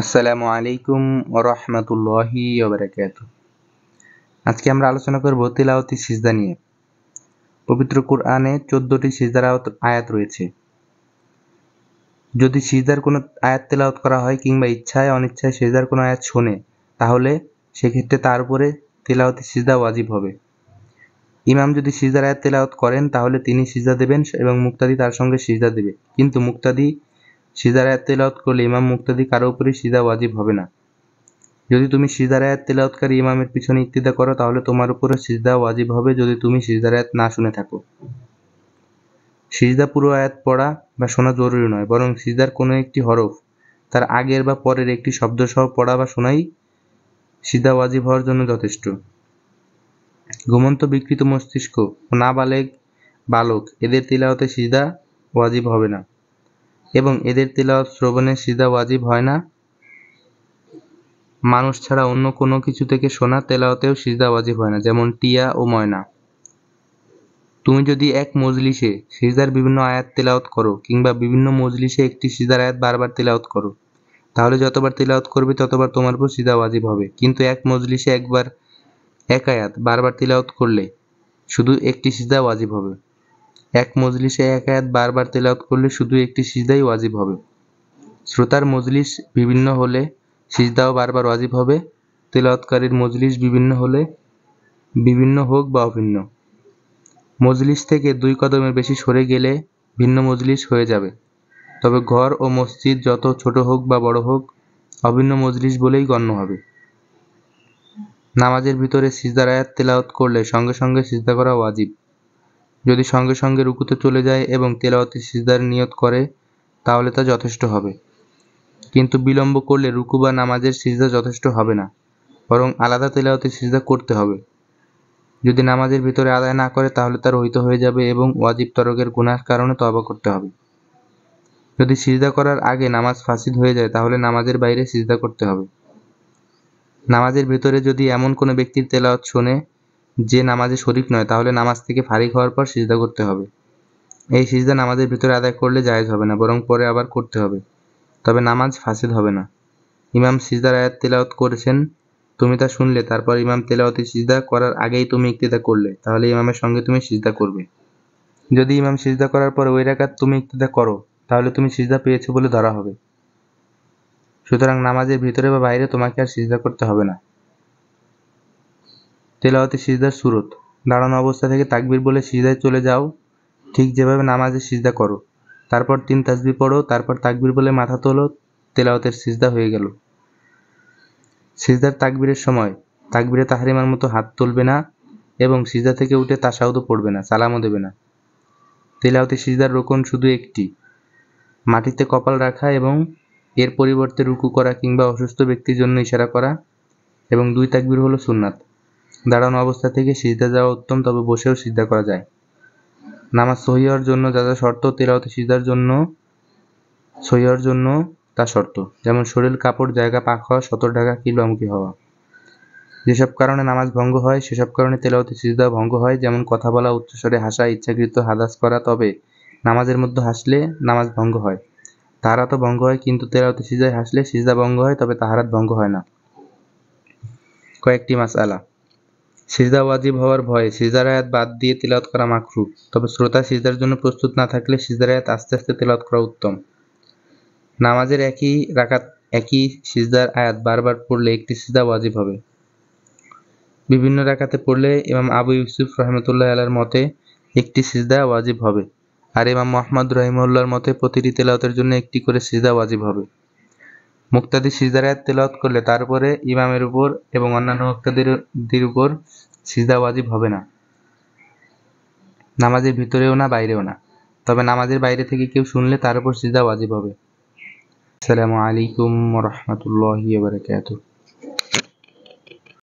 আসসালামু আলাইকুম ওয়া রাহমাতুল্লাহি ওয়া বারাকাতুহু। আজকে আমরা আলোচনা করব তিলাওয়াতি সিজদা নিয়ে। পবিত্র কুরআনে 14টি সিজদার আয়াত রয়েছে। যদি সিজদার কোনো আয়াত তেলাওয়াত করা হয় কিংবা ইচ্ছায় অনিচ্ছায় সিজদার কোনো আয়াত শোনে, তাহলে সেক্ষেত্রে তার উপরে তিলাওয়াতি সিজদা ওয়াজিব হবে। ইমাম যদি সিজদার আয়াত তেলাওয়াত করেন তাহলে তিনি সিজদা দেবেন এবং মুক্তাদি তার সঙ্গে সিজদা দেবে। কিন্তু মুক্তাদি সিজদার আয়াত তেলাওয়াত করলে ইমাম মুক্তাদি কারো উপরেই সিজদা ওয়াজিব হবে না। যদি তুমি সিজদার আয়াত তেলাওয়াতকারী ইমামের পিছনে ইক্তিদা করো তাহলে তোমার উপরে সিজদা ওয়াজিব হবে যদি তুমি সিজদার আয়াত না শুনে থাকো। সিজদা পুরো আয়াত পড়া বা শোনা জরুরি নয়, বরং সিজদার কোনো একটি হরফ তার আগের বা পরের একটি শব্দ সহ পড়া বা শোনাই সিজদা ওয়াজিব হওয়ার জন্য যথেষ্ট। ঘুমন্ত বিকৃত মস্তিষ্ক ও নাবালেগ বালক এদের তিলাওয়াতে সিজদা ওয়াজিব হবে না এবং এদের তিলাওয়াত শ্রবণে সিজদা ওয়াজিব হয় না। মানুষ ছাড়া অন্য কোনো কিছু থেকে শোনা তেলাওয়াতেও সিজদা ওয়াজিব হয় না, যেমন টিয়া ও ময়না। তুমি যদি এক মজলিসে সিজদার বিভিন্ন আয়াত তেলাওয়াত করো কিংবা বিভিন্ন মজলিসে একটি সিজদার আয়াত বারবার তেলাওয়াত করো, তাহলে যতবার তেলাওয়াত করবে ততবার তোমার উপর সিজদা ওয়াজিব হবে। কিন্তু এক মজলিসে একবার এক আয়াত বারবার তেলাওয়াত করলে শুধু একটি সিজদা ওয়াজিব হবে। এক মজলিসে এক আয়াত বারবার তেলাওয়াত করলে শুধু একটি সিজদাই ওয়াজিব হবে। শ্রোতার মজলিস বিভিন্ন হলে সিজদাও বারবার ওয়াজিব হবে। তেলাওয়াতকারীর মজলিস বিভিন্ন হলে বিভিন্ন হোক বা অভিন্ন। মজলিস থেকে 2 কদমের বেশি সরে গেলে ভিন্ন মজলিস হয়ে যাবে। তবে ঘর ও মসজিদ যত ছোট হোক বা বড় হোক, অভিন্ন মজলিস বলেই গণ্য হবে। নামাজের ভিতরে সিজদার আয়াত তেলাওয়াত করলে সঙ্গে সঙ্গে সিজদা করা ওয়াজিব। যদি সঙ্গে সঙ্গে রুকুতে চলে যায় এবং তেলাওয়াতে সিজদার নিয়ত করে তাহলে তা যথেষ্ট হবে। কিন্তু বিলম্ব করলে রুকু বা নামাজের সিজদা যথেষ্ট হবে না, বরং আলাদা তেলাওয়াতে সিজদা করতে হবে। যদি নামাজের ভিতরে আদায় না করে তাহলে তা রহিত হয়ে যাবে এবং ওয়াজিব তরকের গুনাহর কারণে তওবা করতে হবে। যদি সিজদা করার আগে নামাজ ফাসিদ হয়ে যায় তাহলে নামাজের বাইরে সিজদা করতে হবে। নামাজের ভিতরে যদি এমন কোনো ব্যক্তির তেলাওয়াত শোনে যে নামাজে শরীক নয়, তাহলে নামাজ থেকে ফারিগ হওয়ার পর সিজদা করতে হবে। এই সিজদা নামাজের ভিতরে আদায় করলে জায়েজ হবে না, বরং পরে আবার করতে হবে, তবে নামাজ ফাসিদ হবে না। ইমাম সিজদার আয়াত তেলাওয়াত করেছেন, তুমি তা শুনলে, তারপর ইমাম তেলাওয়াতে সিজদা করার আগেই তুমি ইক্তিদা করলে, তাহলে ইমামের সঙ্গে তুমি সিজদা করবে। যদি ইমাম সিজদা করার পর ওই রাকাত তুমি ইক্তিদা করো তাহলে তুমি সিজদা পেয়েছো বলে ধরা হবে। সুতরাং নামাজের ভিতরে বা বাইরে তোমাকে আর সিজদা করতে হবে না। তেলাওয়াতে সিজদার সুরত। দাঁড়ানো অবস্থা থেকে তাকবীর বলে সিজদায় চলে যাও, ঠিক যেভাবে নামাজে সিজদা করো। তারপর 3 তাসবিহ পড়ো, তারপর তাকবীর বলে মাথা তোলো, তেলাওয়াতের সিজদা হয়ে গেল। সিজদার তাকবীরের সময় তাকবীরে তাহরিমার মতো হাত তুলবে না এবং সিজদা থেকে উঠে তাশাহুদও পড়বে না, সালামও দেবে না। তেলাওয়াতে সিজদার রোকন শুধু একটি, মাটিতে কপাল রাখা এবং এর পরিবর্তে রুকু করা কিংবা অসুস্থ ব্যক্তির জন্য ইশারা করা, এবং 2 তাকবীর হলো সুন্নাত। দাঁড়ানো অবস্থা থেকে সিজদা যাওয়া উত্তম, তবে বসেও সিজদা করা যায়। নামাজ সহিহ হওয়ার জন্য যা যা শর্ত তেলাওয়াতে সিজদার জন্য সহিহ হওয়ার জন্য তা শর্ত, যেমন শরীর কাপড় জায়গা পাক হওয়া, সতর ঢাকা কিবলামুখী হওয়া। যেসব কারণে নামাজ ভঙ্গ হয় সেসব কারণে তেলাওয়াতে সিজদা ভঙ্গ হয়, যেমন কথা বলা, উচ্চস্বরে হাসা, ইচ্ছাকৃত হাদাস করা। তবে নামাজের মধ্যে হাসলে নামাজ ভঙ্গ হয়। তাহারাতও ভঙ্গ হয়, কিন্তু তেলাওয়াতে সিজদায় হাসলে সিজদা ভঙ্গ হয়, তবে তাহারাত ভঙ্গ হয় না। কয়েকটি মাসআলা। সিজদা ওয়াজিব হওয়ার ভয়ে সিজদার আয়াত বাদ দিয়ে তিলাওয়াত করা মাকরুহ, তবে শ্রোতা সিজদার জন্য প্রস্তুত না থাকলে সিজদার আয়াত আস্তে আস্তে তিলাওয়াত করা উত্তম। নামাজের একই রাকাত একই সিজদার আয়াত বারবার পড়লে একটি সিজদা ওয়াজিব হবে। বিভিন্ন রাকাতে পড়লে ইমাম আবু ইউসুফ রাহমাতুল্লাহ আলাইহির মতে একটি সিজদা ওয়াজিব হবে, আর ইমাম আহমদ রাহিমাহুল্লাহর মতে প্রতিটি তেলাওয়াতের জন্য একটি করে সিজদা ওয়াজিব হবে। মুক্তাদি সিজদার আয়াত তেলাওয়াত করলে তারপরে ইমামের উপর এবং অন্যান্য মুক্তাদির উপর সিজদা ওয়াজিব হবে না, নামাজের ভিতরেও না বাইরেও না। তবে নামাজের বাইরে থেকে কেউ শুনলে তার উপর সিজদা ওয়াজিব হবে। আসসালামু আলাইকুম ওয়া রাহমাতুল্লাহি ওয়া বারাকাতুহু।